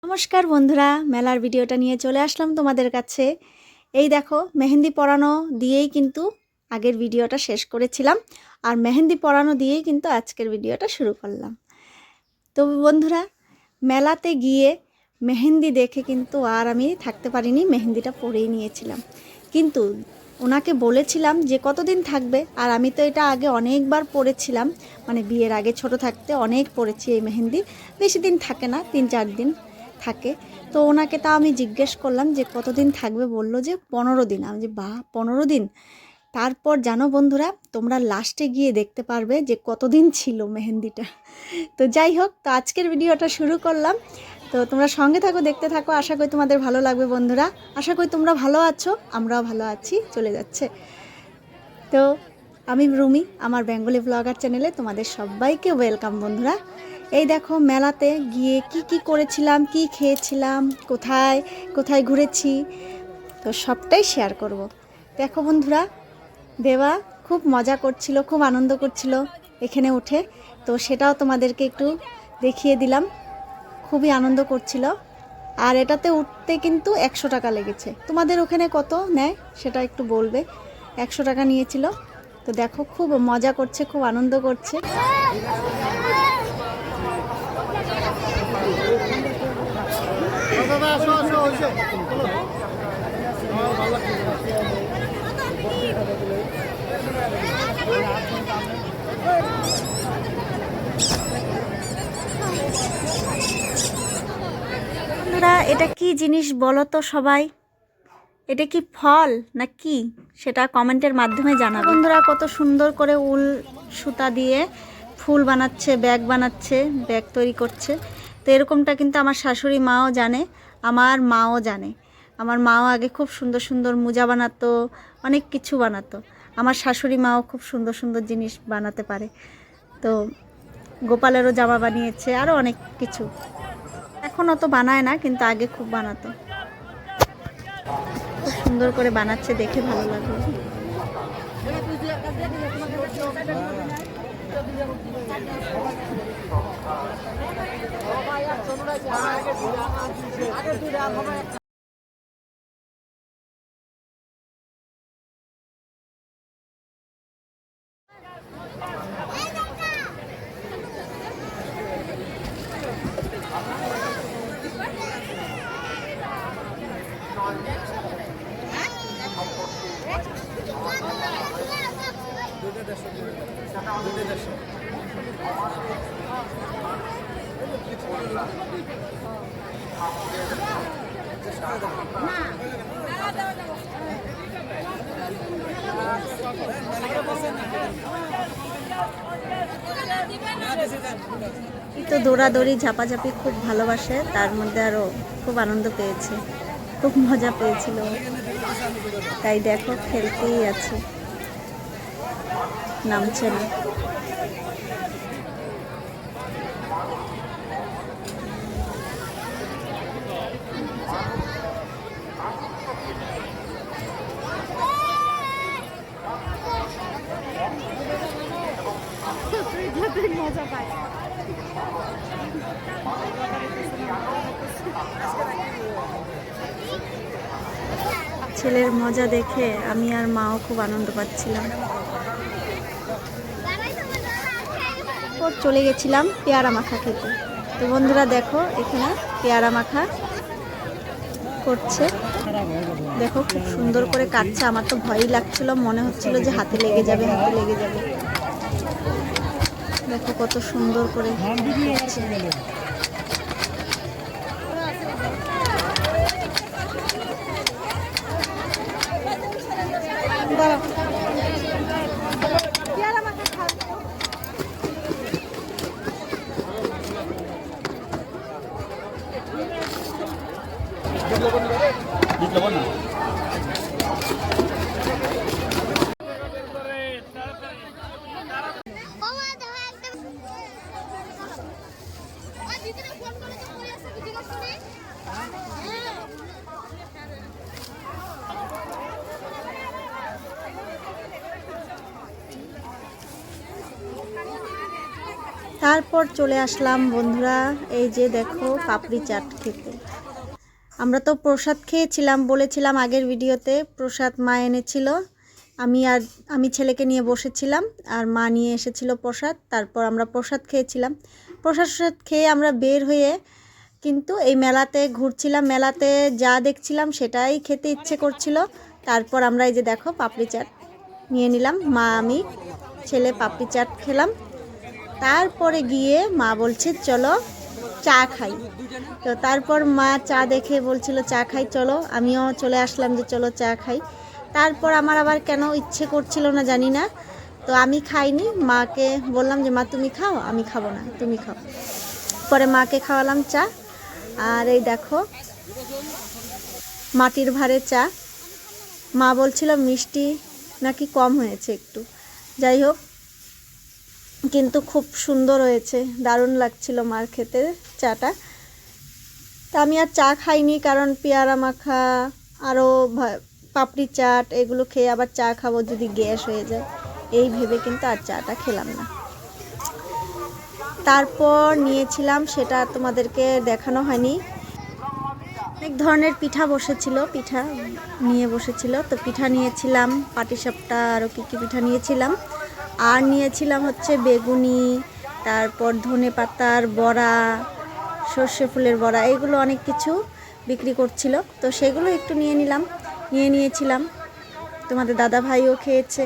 নমস্কার বন্ধুরা, মেলার ভিডিওটা নিয়ে চলে আসলাম তোমাদের কাছে। এই দেখো, মেহেন্দি পরানো দিয়েই কিন্তু আগের ভিডিওটা শেষ করেছিলাম, আর মেহেন্দি পরানো দিয়েই কিন্তু আজকের ভিডিওটা শুরু করলাম। তো বন্ধুরা, মেলাতে গিয়ে মেহেন্দি দেখে কিন্তু আর আমি থাকতে পারিনি, মেহেন্দিটা পরেই নিয়েছিলাম। কিন্তু ওনাকে বলেছিলাম যে কতদিন থাকবে, আর আমি তো এটা আগে অনেকবার পরেছিলাম, মানে বিয়ের আগে ছোট থাকতে অনেক পরেছি এই মেহেন্দি। বেশি দিন থাকে না, 3-4 দিন থাকে। তো ওনাকে তা আমি জিজ্ঞেস করলাম যে কতদিন থাকবে, বলল যে 15 দিন। আমি যে বাহ, 15 দিন! তারপর জানো বন্ধুরা, তোমরা লাস্টে গিয়ে দেখতে পারবে যে কতদিন ছিল মেহেন্দিটা। তো যাই হোক, তো আজকের ভিডিওটা শুরু করলাম। তো তোমরা সঙ্গে থাকো, দেখতে থাকো, আশা করি তোমাদের ভালো লাগবে বন্ধুরা। আশা করি তোমরা ভালো আছো, আমরাও ভালো আছি, চলে যাচ্ছে। তো আমি রুমি, আমার বেঙ্গলি ব্লগার চ্যানেলে তোমাদের সবাইকে ওয়েলকাম বন্ধুরা। এই দেখো, মেলাতে গিয়ে কি করেছিলাম, কি খেয়েছিলাম, কোথায় কোথায় ঘুরেছি, তো সবটাই শেয়ার করব। দেখো বন্ধুরা, দেওয়া খুব মজা করছিল, খুব আনন্দ করছিল এখানে উঠে। তো সেটাও তোমাদেরকে একটু দেখিয়ে দিলাম। খুবই আনন্দ করছিল। আর এটাতে উঠতে কিন্তু 100 টাকা লেগেছে। তোমাদের ওখানে কত নেয় সেটা একটু বলবে। 100 টাকা নিয়েছিল। তো দেখো, খুব মজা করছে, খুব আনন্দ করছে। বন্ধুরা, এটা কি জিনিস বলো তো সবাই? এটা কি ফল না কি, সেটা কমেন্টের মাধ্যমে জানাবে বন্ধুরা। কত সুন্দর করে উল সুতা দিয়ে ফুল বানাচ্ছে, ব্যাগ বানাচ্ছে, ব্যাগ তৈরি করছে। তো এরকমটা কিন্তু আমার শাশুড়ি মাও জানে, আমার মাও জানে। আমার মাও আগে খুব সুন্দর সুন্দর মোজা বানাতো, অনেক কিছু বানাতো। আমার শাশুড়ি মাও খুব সুন্দর সুন্দর জিনিস বানাতে পারে। তো গোপালেরও জামা বানিয়েছে, আরও অনেক কিছু। এখন অত বানায় না, কিন্তু আগে খুব বানাতো। খুব সুন্দর করে বানাচ্ছে, দেখে ভালো লাগলো। তো দৌড়াদৌড়ি ঝাপাঝাপি খুব ভালোবাসে, তার মধ্যে আরও খুব আনন্দ পেয়েছে, খুব মজা পেয়েছিল। তাই দেখো, খেলতেই আছে, নামছে না। মজা পায়। ছেলের মজা দেখে আমি আর মাও খুব আনন্দ পাচ্ছিলাম। ওর চলে গেছিলাম পেয়ারা মাখা খেতে। তো বন্ধুরা দেখো, এখানে পেয়ারা মাখা করছে। দেখো, খুব সুন্দর করে কাটছে। আমার তো ভয়ই লাগছিল, মনে হচ্ছিল যে হাতে লেগে যাবে, হাতে লেগে যাবে। দেখো কত সুন্দর করে কাটছে। তারপর চলে আসলাম বন্ধুরা, এই যে দেখো পাপড়ি চাট খেতে। আমরা তো প্রসাদ খেয়েছিলাম, বলেছিলাম আগের ভিডিওতে, প্রসাদ মা এনেছিল, আমি ছেলেকে নিয়ে বসেছিলাম আর মা নিয়ে এসেছিল প্রসাদ। তারপর আমরা প্রসাদ খেয়েছিলাম। প্রসাদ খেয়ে আমরা বের হয়ে কিন্তু এই মেলাতে ঘুরছিলাম, মেলাতে যা দেখছিলাম সেটাই খেতে ইচ্ছে করছিল। তারপর আমরা এই যে দেখো পাপড়ি চাট নিয়ে নিলাম, মা আমি ছেলে পাপড়ি চাট খেলাম। তারপরে গিয়ে মা বলছে চলো চা খাই। তো তারপর মা চা দেখে বলছিল চা খাই চলো, আমিও চলে আসলাম যে চলো চা খাই। তারপর আমার আবার কেন ইচ্ছে করছিল না জানি না, তো আমি খাইনি, মাকে বললাম যে মা তুমি খাও, আমি খাবো না, তুমি খাও। পরে মাকে খাওয়ালাম চা। আর এই দেখো মাটির ভারে চা, মা বলছিল মিষ্টি নাকি কম হয়েছে একটু, যাই হোক কিন্তু খুব সুন্দর হয়েছে, দারুণ লাগছিল মার খেতে চাটা। তা আমি আর চা খাইনি, কারণ পেয়ারা মাখা আরও পাপড়ি চাট এগুলো খেয়ে আবার চা খাবো যদি গ্যাস হয়ে যায়, এই ভেবে কিন্তু আর চাটা খেলাম না। তারপর নিয়েছিলাম, সেটা তোমাদেরকে দেখানো হয়নি, অনেক ধরনের পিঠা বসেছিল, পিঠা নিয়ে বসেছিল। তো পিঠা নিয়েছিলাম পাটিসাপটা, আরও কী কী পিঠা নিয়েছিলাম। আর নিয়েছিলাম হচ্ছে বেগুনি, তারপর ধনে পাতার বড়া, সর্ষে ফুলের বড়া, এগুলো অনেক কিছু বিক্রি করছিল, তো সেগুলো একটু নিয়েছিলাম। তোমাদের দাদা ভাইও খেয়েছে,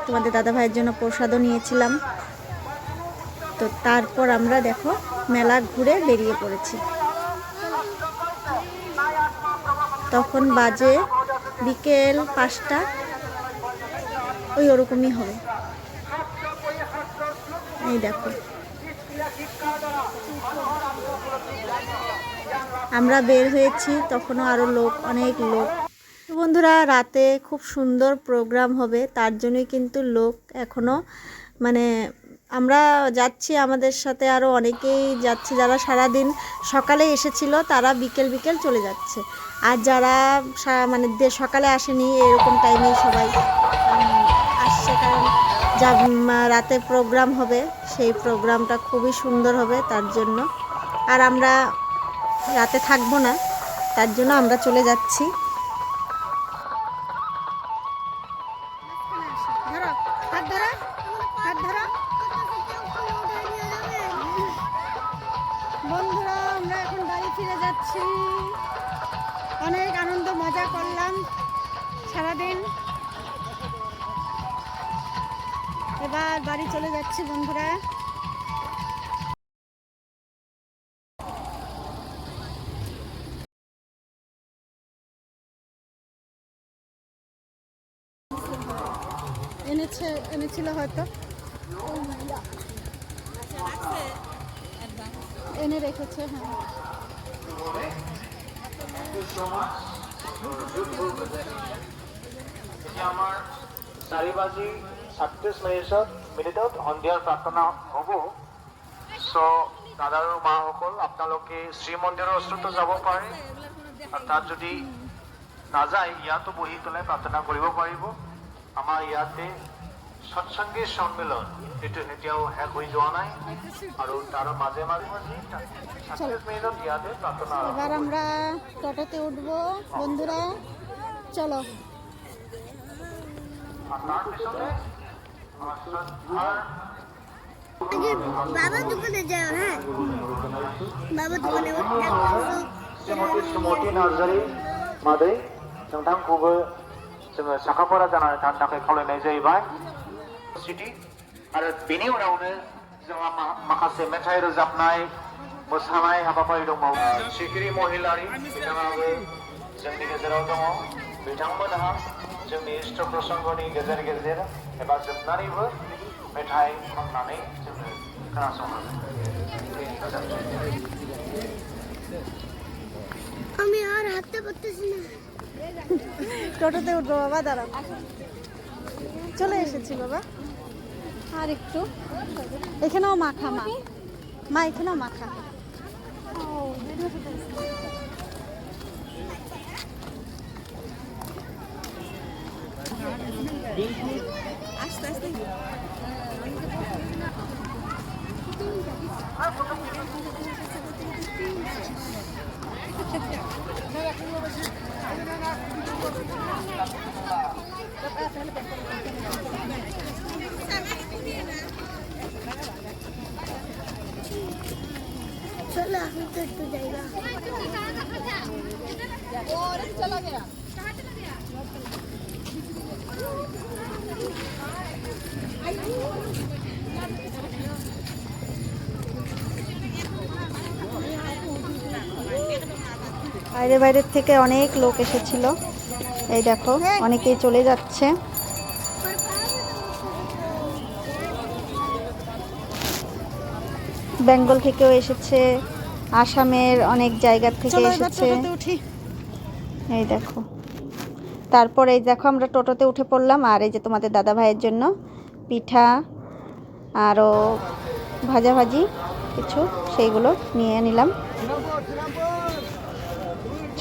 তোমাদের দাদা ভাইয়ের জন্য প্রসাদও নিয়েছিলাম। তো তারপর আমরা দেখো মেলা ঘুরে বেরিয়ে পড়েছি। তখন বাজে বিকেল 5টা, ওই ওরকমই হবে। এই দেখো আমরা বের হয়েছি, তখনও আরও অনেক লোক। বন্ধুরা রাতে খুব সুন্দর প্রোগ্রাম হবে, তার জন্যই কিন্তু লোক এখনও, মানে আমরা যাচ্ছি, আমাদের সাথে আরও অনেকেই যাচ্ছে, যারা সারাদিন সকালে এসেছিল তারা বিকেল চলে যাচ্ছে। আর যারা মানে সকালে আসেনি এরকম টাইমেই সবাই আসছে, কারণ যা রাতে প্রোগ্রাম হবে সেই প্রোগ্রামটা খুবই সুন্দর হবে তার জন্য। আর আমরা রাতে থাকবো না, তার জন্য আমরা চলে যাচ্ছি। বন্ধুরা আমরা এখন বাড়ি ফিরে যাচ্ছি, অনেক আনন্দ মজা করলাম সারাদিন, এবার বাড়ি চলে যাচ্ছি বন্ধুরা। এনেছিল হয়তো, এনে রেখেছে। হ্যাঁ আমাৰ 4:37 সন্ধিয়াৰ প্ৰাৰ্থনা হ'ব। চ' দাদা আৰু মাসকল আপোনালোকে শ্ৰীমন্দিৰৰ ওচৰতো যাব পাৰে, আৰু তাত যদি নাযায় ইয়াতো বহি পেলাই প্ৰাৰ্থনা কৰিব পাৰিব। আমাৰ ইয়াতে সৎসংগী সন্মিলন এইটো এতিয়াও শেষ হৈ যোৱা নাই, আৰু তাৰ মাজে মাজে 37 মিনিটত ইয়াতে প্ৰাৰ্থনা। এবার আমরা টোটোতে উঠবো বন্ধুরা, চলো। বাবা দোকানে যাও, হ্যাঁ বাবা দোকানে सुमति नार्जारि मादै नोंथांखौबो जोङो साखाफारा जानानै थानो थाखाय खावलायनाय जाहैबाय सिटि। आरो बेनि उनावनो जोंहा माखासे मेथाइ रोजाबनाय मोसानाय हाबाफारि दंबावो। सिखिरि महिलारि बिथाङाबो जोंनि गेजेराव दङ, बिथांमोनहा जोंनि इष्ट प्रसंगनि गेजेर गेजेर एबा जोबनानैबो मेथाइ खननानै जोंनो खोनासंहोगोन। আমি আর হাঁটতে পারতেছি না। টোটোতে উঠবো বাবা, দাঁড়াও, চলে এসেছি বাবা। আর একটু এখানেও মাখা, মা এখানেও মাখা। আস্তে আস্তে চলো এখন তো একটু জায়গা বাইরে বাইরের থেকে অনেক লোক এসেছিল। এই দেখো অনেকেই চলে যাচ্ছে। বেঙ্গল থেকেও এসেছে, আসামের অনেক জায়গা থেকে এসেছে। এই দেখো, তারপর এই দেখো আমরা টোটোতে উঠে পড়লাম। আর এই যে তোমাদের দাদা ভাইয়ের জন্য পিঠা আরও ভাজাভাজি কিছু সেইগুলো নিয়ে নিলাম।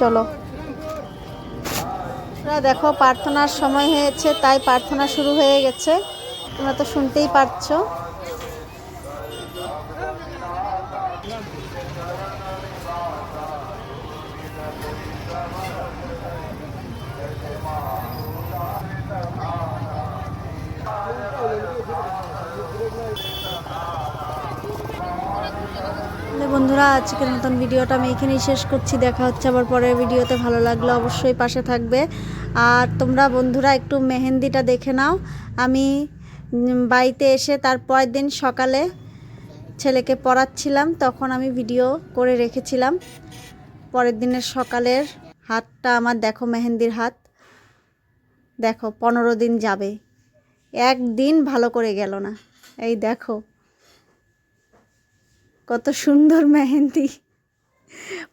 চলো, দেখো প্রার্থনার সময় হয়েছে, তাই প্রার্থনা শুরু হয়ে গেছে, তোমরা তো শুনতেই পারছো। বন্ধুরা, আজকের মতন ভিডিওটা আমি এখানেই শেষ করছি। দেখা হচ্ছে আবার পরের ভিডিওতে। ভালো লাগলে অবশ্যই পাশে থাকবে। আর তোমরা বন্ধুরা একটু মেহেন্দিটা দেখে নাও। আমি বাড়িতে এসে তার পরের দিন সকালে ছেলেকে পড়াচ্ছিলাম, তখন আমি ভিডিও করে রেখেছিলাম। পরের দিনের সকালের হাতটা আমার দেখো, মেহেন্দির হাত দেখো। 15 দিন যাবে, একদিন ভালো করে গেল না। এই দেখো কত সুন্দর মেহেন্দি।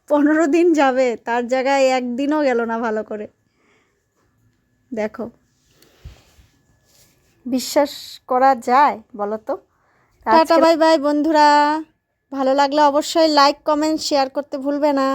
15 দিন যাবে, তার জায়গায় একদিনও গেল না ভালো করে। দেখো, বিশ্বাস করা যায় বলো তো? টাটা, বাই বাই বন্ধুরা। ভালো লাগলে অবশ্যই লাইক, কমেন্ট, শেয়ার করতে ভুলবে না।